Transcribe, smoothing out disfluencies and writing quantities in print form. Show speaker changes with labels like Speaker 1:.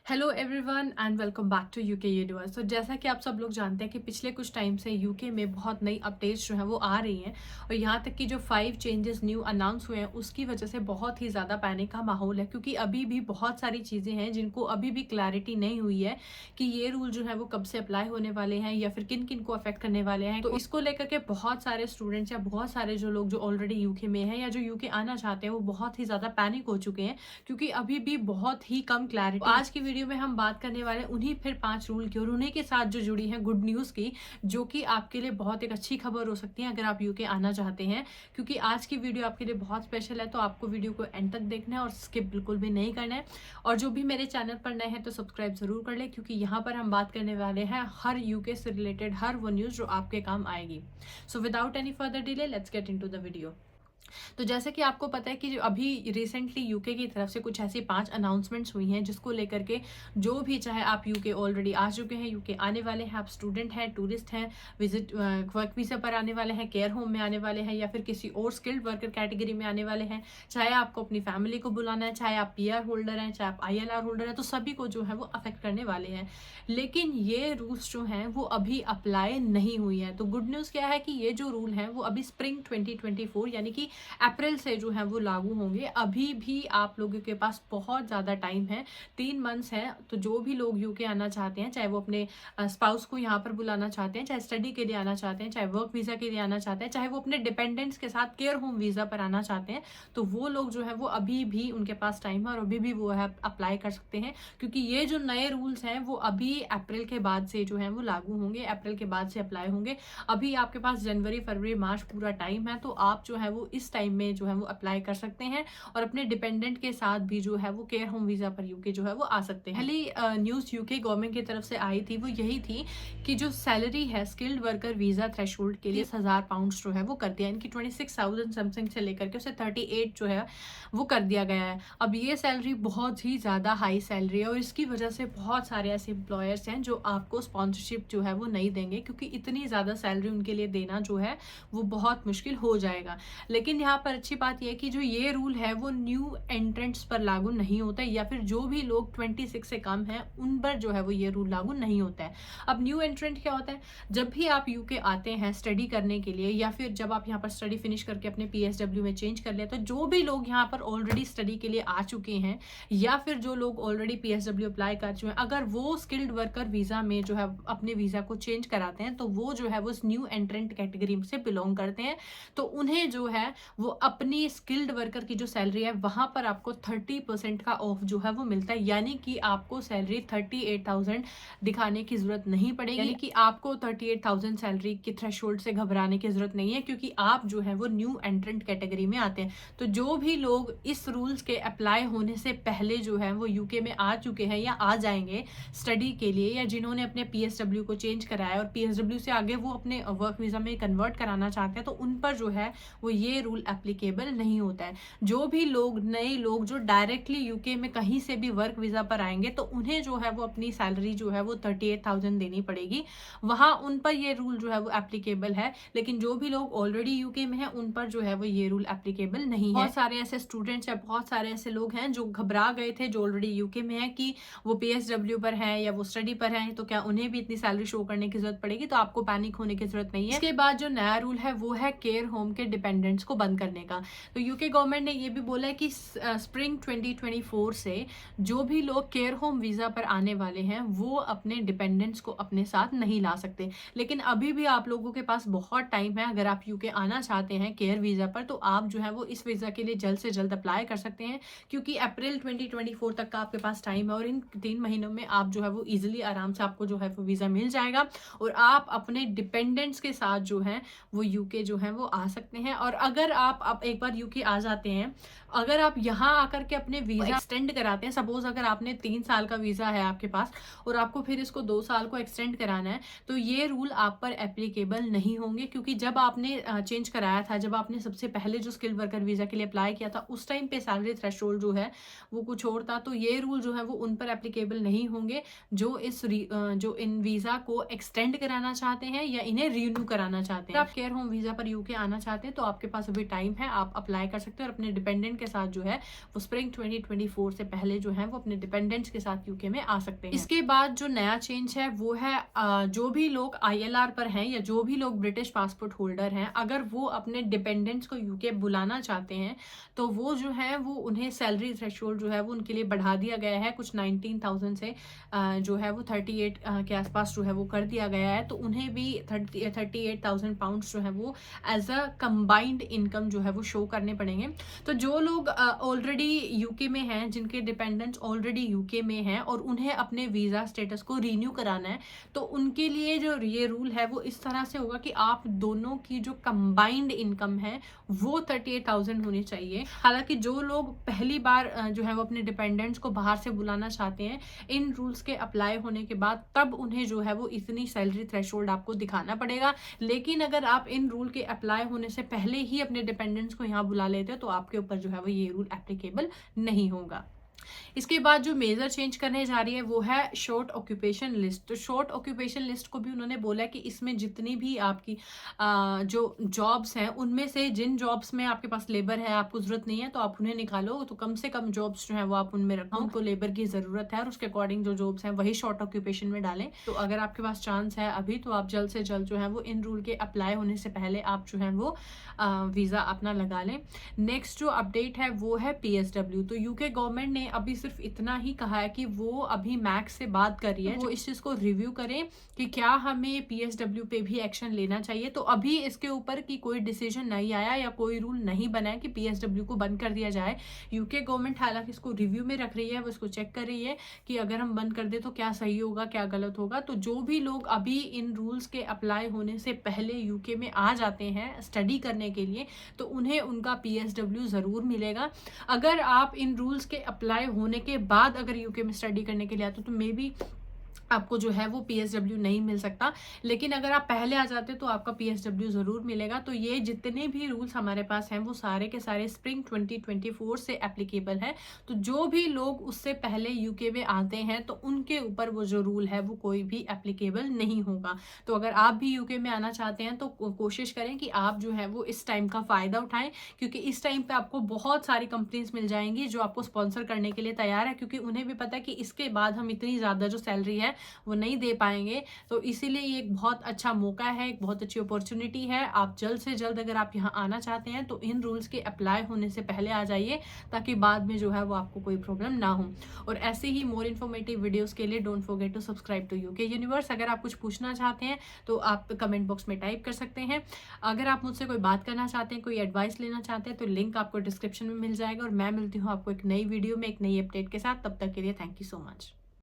Speaker 1: Hello everyone and welcome back to UK universe. तो जैसा कि आप सब लोग जानते हैं कि पिछले कुछ टाइम से यूके में बहुत नई अपडेट्स जो हैं वो आ रही हैं और यहाँ तक कि जो 5 चेंजेस न्यू अनाउंस हुए हैं उसकी वजह से बहुत ही ज़्यादा पैनिक का माहौल है, क्योंकि अभी भी बहुत सारी चीज़ें हैं जिनको अभी भी क्लैरिटी नहीं हुई है कि ये रूल जो है वो कब से अप्लाई होने वाले हैं या फिर किन किन को अफेक्ट करने वाले हैं। तो इसको लेकर के बहुत सारे स्टूडेंट्स या बहुत सारे जो लोग जो ऑलरेडी यूके में हैं या जो यूके आना चाहते हैं वो बहुत ही ज़्यादा पैनिक हो चुके हैं, क्योंकि अभी भी बहुत ही कम क्लैरिटी। आज की वीडियो में हम बात करने वाले उन्हीं फिर 5 रूल की और उन्हीं के साथ जो जुड़ी है गुड न्यूज़ की, जो कि आपके लिए बहुत एक अच्छी खबर हो सकती है अगर आप यूके आना चाहते हैं। क्योंकि आज की वीडियो आपके लिए बहुत स्पेशल है, तो आपको वीडियो को एंड तक देखना है और स्किप बिल्कुल भी नहीं करना है। और जो भी मेरे चैनल पर नए हैं तो सब्सक्राइब जरूर कर ले, क्योंकि यहाँ पर हम बात करने वाले हैं हर यूके से रिलेटेड हर वो न्यूज़ जो आपके काम आएगी। So without any further delay let's get into the video. तो जैसे कि आपको पता है कि जो अभी रिसेंटली यूके की तरफ से कुछ ऐसी 5 अनाउंसमेंट्स हुई हैं जिसको लेकर के जो भी, चाहे आप यूके ऑलरेडी आ चुके हैं, यूके आने वाले हैं, आप स्टूडेंट हैं, टूरिस्ट हैं, विजिट वर्क वीज़ा पर आने वाले हैं, केयर होम में आने वाले हैं या फिर किसी और स्किल्ड वर्कर कैटेगरी में आने वाले हैं, चाहे आपको अपनी फैमिली को बुलाना है, चाहे आप पीआर होल्डर हैं, चाहे आप आईएलआर होल्डर हैं, तो सभी को जो है वो अफेक्ट करने वाले हैं। लेकिन ये रूल्स जो हैं वो अभी अप्लाई नहीं हुई है। तो गुड न्यूज़ क्या है कि ये जो रूल हैं वो अभी स्प्रिंग 2024 यानी कि अप्रैल से जो है वो लागू होंगे। अभी भी आप लोगों के पास बहुत ज़्यादा टाइम है, 3 मंथ्स है। तो जो भी लोग यूके आना चाहते हैं, चाहे वो अपने स्पाउस को यहाँ पर बुलाना चाहते हैं, चाहे स्टडी के लिए आना चाहते हैं, चाहे वर्क वीज़ा के लिए आना चाहते हैं, चाहे वो अपने डिपेंडेंट्स के साथ केयर होम वीज़ा पर आना चाहते हैं, तो वो लोग जो है वो अभी भी उनके पास टाइम है और अभी भी वो है अप्लाई कर सकते हैं। क्योंकि ये जो नए रूल्स हैं वो अभी अप्रैल के बाद से जो है वो लागू होंगे, अप्रैल के बाद से अप्लाई होंगे। अभी आपके पास जनवरी फरवरी मार्च पूरा टाइम है, तो आप जो है वो इस टाइम में जो है वो अप्लाई कर सकते हैं और अपने डिपेंडेंट के साथ भी जो है वो केयर होम वीजा पर यूके जो है वो आ सकते हैं। पहली न्यूज़ यूके गवर्नमेंट की तरफ से आई थी वो यही थी कि जो सैलरी है स्किल्ड वर्कर वीजा थ्रेशोल्ड के लिए 1000 पाउंड जो है वो कर दिया, इनकी 26,000 समथिंग से लेकर के उसे 38 जो है वो कर दिया गया है। अब ये सैलरी बहुत ही ज़्यादा हाई सैलरी है और इसकी वजह से बहुत सारे ऐसे एम्प्लॉयर्स हैं जो आपको स्पॉन्सरशिप जो है वो नहीं देंगे, क्योंकि इतनी ज़्यादा सैलरी उनके लिए देना जो है वो बहुत मुश्किल हो जाएगा। लेकिन यहाँ पर अच्छी बात यह है कि जो ये रूल है वो न्यू एंट्रेंट्स पर लागू नहीं होता है, या फिर जो भी लोग 26 से कम हैं उन पर जो है वो ये रूल लागू नहीं होता है। अब न्यू एंट्रेंट क्या होता है? जब भी आप यूके आते हैं स्टडी करने के लिए, या फिर जब आप यहाँ पर स्टडी फिनिश करके अपने पीएसडब्ल्यू में चेंज कर ले, तो जो भी लोग यहाँ पर ऑलरेडी स्टडी के लिए आ चुके हैं या फिर जो लोग ऑलरेडी पीएसडब्ल्यू अप्लाई कर चुके हैं, अगर वो स्किल्ड वर्कर वीजा में जो है अपने वीजा को चेंज कराते हैं, तो वो जो है वो न्यू एंट्रेंट कैटेगरी से बिलोंग करते हैं। तो उन्हें जो है वो अपनी स्किल्ड वर्कर की जो सैलरी है वहां पर आपको 30% का ऑफ जो है वो मिलता है, यानी कि आपको सैलरी 38,000 दिखाने की जरूरत नहीं पड़ेगी। यानी कि आपको 38,000 सैलरी की थ्रेशोल्ड से घबराने की जरूरत नहीं है, क्योंकि आप जो है वो न्यू एंट्रेंट कैटेगरी में आते हैं। तो जो भी लोग इस रूल्स के अप्लाई होने से पहले जो है वो यूके में आ चुके हैं या आ जाएंगे स्टडी के लिए, या जिन्होंने अपने पीएसडब्ल्यू को चेंज कराया और पीएसडब्ल्यू से आगे वो अपने वर्क वीजा में कन्वर्ट कराना चाहते हैं, तो उन पर जो है वो ये रूल एप्लीकेबल नहीं होता है। जो भी लोग नए लोग जो डायरेक्टली यूके में कहीं से भी वर्क वीजा पर आएंगे, तो उन्हें जो है वो अपनी सैलरी जो है वो 38,000 देनी पड़ेगी, वहां उन पर ये रूल जो है वो एप्लीकेबल है। लेकिन जो भी लोग ऑलरेडी यूके में है उन पर जो है वो ये रूल एप्लीकेबल नहीं है। बहुत सारे ऐसे स्टूडेंट्स या बहुत सारे ऐसे लोग हैं जो घबरा गए थे जो ऑलरेडी यूके में है कि वो पीएसडब्ल्यू पर है या वो स्टडी पर है, तो क्या उन्हें भी इतनी सैलरी शो करने की जरूरत पड़ेगी? तो आपको पैनिक होने की जरूरत नहीं है। इसके बाद जो नया रूल है वो है केयर होम के डिपेंडेंट्स को बंद करने का। तो यूके गवर्नमेंट ने ये भी बोला है कि स्प्रिंग 2024 से जो भी लोग केयर होम वीजा पर आने वाले हैं वो अपने डिपेंडेंट्स को अपने साथ नहीं ला सकते। लेकिन अभी भी आप लोगों के पास बहुत टाइम है। अगर आप यूके आना चाहते हैं केयर वीजा पर, तो आप जो है वो इस वीजा के लिए जल्द से जल्द अप्लाई कर सकते हैं, क्योंकि अप्रैल 2024 तक का आपके पास टाइम है और इन 3 महीनों में आप जो है वो इजिली आराम से आपको जो है वो वीजा मिल जाएगा और आप अपने डिपेंडेंट्स के साथ जो है वो यूके जो है वो आ सकते हैं। और अगर आप एक बार यूके आ जाते हैं, अगर आप यहाँ आकर के अपने वीजा एक्सटेंड कराते हैं, सपोज अगर आपने 3 साल का वीजा है आपके पास और आपको फिर इसको 2 साल को एक्सटेंड कराना है, तो ये रूल आप पर एप्लीकेबल नहीं होंगे, क्योंकि जब आपने चेंज कराया था, जब आपने सबसे पहले जो स्किल्ड वर्कर वीजा के लिए अप्लाई किया था, उस टाइम पे सैलरी थ्रेशोल्ड जो है वो कुछ और था। तो ये रूल जो है वो उन पर एप्लीकेबल नहीं होंगे जो इन वीजा को एक्सटेंड कराना चाहते हैं या इन्हें रिन्यू कराना चाहते हैं। आप केयर होम वीजा पर यूके आना चाहते हैं तो आपके पास अभी टाइम है, आप अप्लाई कर सकते हो और अपने डिपेंडेंट के साथ जो है वो स्प्रिंग 2024 से पहले जो है वो अपने डिपेंडेंट्स के साथ यूके में आ सकते हैं। इसके बाद जो नया चेंज है वो है जो भी लोग ILR पर हैं या जो भी लोग ब्रिटिश पासपोर्ट होल्डर हैं, अगर वो अपने डिपेंडेंट्स को यूके बुलाना चाहते हैं तो वो जो है वो उन्हें सैलरी थ्रेशोल्ड जो है वो उनके लिए बढ़ा दिया गया है, कुछ 19,000 से जो है वो 38 के आसपास जो है वो कर दिया गया है। तो उन्हें भी 38,000 पाउंड्स जो है वो एज अ कंबाइंड इनकम जो है वो शो करने पड़ेंगे। तो जो लोग ऑलरेडी यूके में हैं, जिनके डिपेंडेंट्स ऑलरेडी यूके में हैं और उन्हें अपने वीज़ा स्टेटस को रीन्यू कराना है, तो उनके लिए जो ये रूल है वो इस तरह से होगा कि आप दोनों की जो कंबाइंड इनकम है वो 38,000 होनी चाहिए। हालांकि जो लोग पहली बार जो है वो अपने डिपेंडेंट्स को बाहर से बुलाना चाहते हैं, इन रूल्स के अप्लाई होने के बाद तब उन्हें जो है वो इतनी सैलरी थ्रेशोल्ड आपको दिखाना पड़ेगा। लेकिन अगर आप इन रूल के अप्लाई होने से पहले ही अपने डिपेंडेंट्स को यहाँ बुला लेते हो तो आपके ऊपर जो है वो ये रूल एप्लीकेबल नहीं होगा। इसके बाद जो मेजर चेंज करने जा रही है वो है शॉर्ट ऑक्यूपेशन लिस्ट। तो शॉर्ट ऑक्यूपेशन लिस्ट को भी उन्होंने बोला कि इसमें जितनी भी आपकी जो जॉब्स हैं उनमें से जिन जॉब्स में आपके पास लेबर है, आपको जरूरत नहीं है तो आप उन्हें निकालो, तो कम से कम जॉब्स जो है वो आप उनमें रखो, उनको लेबर की जरूरत है और उसके अकॉर्डिंग जो जॉब्स हैं वही शॉर्ट ऑक्यूपेशन में डालें। तो अगर आपके पास चांस है अभी तो आप जल्द से जल्द जो है वो इन रूल के अप्लाई होने से पहले आप जो है वो वीज़ा अपना लगा लें। नेक्स्ट जो अपडेट है वो है PSW। तो यूके गवर्नमेंट ने अभी सिर्फ इतना ही कहा है कि वो अभी मैक्स से बात कर रही है, वो इस चीज़ को रिव्यू करें कि क्या हमें PSW पे भी एक्शन लेना चाहिए। तो अभी इसके ऊपर की कोई डिसीजन नहीं आया या कोई रूल नहीं बना है कि PSW को बंद कर दिया जाए। यूके गवर्नमेंट हालांकि इसको रिव्यू में रख रही है, वो इसको चेक कर रही है कि अगर हम बंद कर दे तो क्या सही होगा, क्या गलत होगा। तो जो भी लोग अभी इन रूल्स के अप्लाई होने से पहले यूके में आ जाते हैं स्टडी करने के लिए, तो उन्हें उनका PSW ज़रूर मिलेगा। अगर आप इन रूल्स के अप्लाई होने के बाद अगर यूके में स्टडी करने के लिए आते हो तो मे बी आपको जो है वो PSW नहीं मिल सकता, लेकिन अगर आप पहले आ जाते तो आपका PSW ज़रूर मिलेगा। तो ये जितने भी रूल्स हमारे पास हैं वो सारे के सारे स्प्रिंग 2024 से एप्लीकेबल है। तो जो भी लोग उससे पहले यूके में आते हैं तो उनके ऊपर वो जो रूल है वो कोई भी एप्लीकेबल नहीं होगा। तो अगर आप भी यूके में आना चाहते हैं तो कोशिश करें कि आप जो है वो इस टाइम का फ़ायदा उठाएं, क्योंकि इस टाइम पे आपको बहुत सारी कंपनीज मिल जाएंगी जो आपको स्पॉन्सर करने के लिए तैयार है, क्योंकि उन्हें भी पता है कि इसके बाद हम इतनी ज़्यादा जो सैलरी है वो नहीं दे पाएंगे। तो इसीलिए ये एक बहुत अच्छा मौका है, एक बहुत अच्छी अपॉर्चुनिटी है। आप जल्द से जल्द अगर आप यहाँ आना चाहते हैं तो इन रूल्स के अप्लाई होने से पहले आ जाइए, ताकि बाद में जो है वो आपको कोई प्रॉब्लम ना हो। और ऐसे ही मोर इन्फॉर्मेटिव वीडियोस के लिए don't forget to subscribe to UK universe. अगर आप कुछ पूछना चाहते हैं तो आप कमेंट बॉक्स में टाइप कर सकते हैं। अगर आप मुझसे कोई बात करना चाहते हैं, कोई एडवाइस लेना चाहते हैं तो लिंक आपको डिस्क्रिप्शन में मिल जाएगा। और मैं मिलती हूँ आपको एक नई वीडियो में एक नई अपडेट के साथ। तब तक के लिए थैंक यू सो मच।